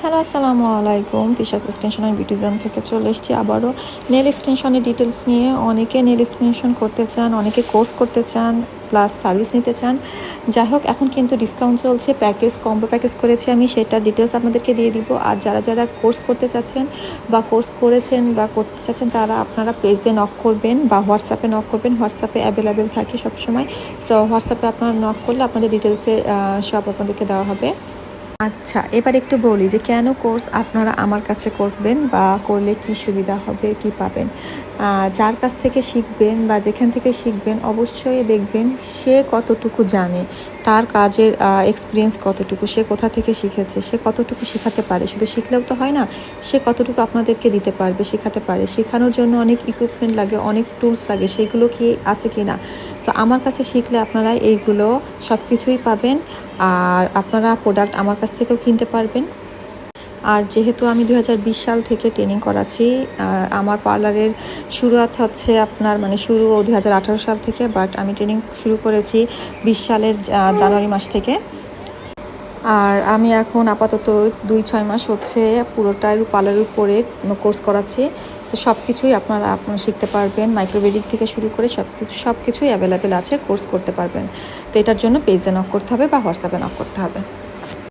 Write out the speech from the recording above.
Hello, আসসালামু আলাইকুম। Tisha's extension and বিউটিজম থেকে চলে এসেছি আবারও নেল এক্সটেনশনের ডিটেলস নিয়ে। অনেকে নেল এক্সটেনশন করতে চান, অনেকে কোর্স করতে চান, প্লাস সার্ভিস নিতে চান। যাই হোক, এখন কিন্তু ডিসকাউন্ট চলছে, কম্বো প্যাকেজ করেছি আমি, সেটার ডিটেলস আপনাদেরকে দিয়ে দিব। আর যারা যারা কোর্স করতে চাচ্ছেন বা কোর্স করেছেন বা করতে চাচ্ছেন, তারা আপনারা পেজে নক করবেন বা হোয়াটসঅ্যাপে নক করবেন। হোয়াটসঅ্যাপে অ্যাভেলেবেল থাকে সবসময়। সো হোয়াটসঅ্যাপে আপনারা নক করলে আপনাদের ডিটেলসে সব আপনাদেরকে দেওয়া হবে। আচ্ছা, এবার একটু বলি যে কেন কোর্স আপনারা আমার কাছে করবেন বা করলে কি সুবিধা হবে, কি পাবেন। যার কাছ থেকে শিখবেন বা যেখান থেকে শিখবেন, অবশ্যই দেখবেন সে কতটুকু জানে, তার কাজের এক্সপিরিয়েন্স কতটুকু, সে কোথা থেকে শিখেছে, সে কতটুকু শেখাতে পারে। শুধু শিখলেও তো হয় না, সে কতটুকু আপনাদেরকে দিতে পারবে, শেখাতে পারে। শেখানোর জন্য অনেক ইকুইপমেন্ট লাগে, অনেক টুলস লাগে, সেগুলো কি আছে কি না। তো আমার কাছে শিখলে আপনারা এইগুলো সব কিছুই পাবেন। আর আপনারা প্রোডাক্ট আমার কাছ থেকেও কিনতে পারবেন। আর যেহেতু আমি 2020 সাল থেকে ট্রেনিং করাচ্ছি, আমার পার্লারের শুরুয়াত হচ্ছে শুরু 2018 সাল থেকে, বাট আমি ট্রেনিং শুরু করেছি 20 সালের জানুয়ারি মাস থেকে। আর আমি এখন আপাতত 2-6 মাস হচ্ছে পুরোটাই পার্লারের উপরে কোর্স করাচ্ছি। তো সব কিছুই আপনারা শিখতে পারবেন, মাইক্রোবেডিং থেকে শুরু করে সব কিছুই অ্যাভেলেবেল আছে, কোর্স করতে পারবেন। তো এটার জন্য পেজে নক করতে হবে বা হোয়াটসঅ্যাপে নক করতে হবে।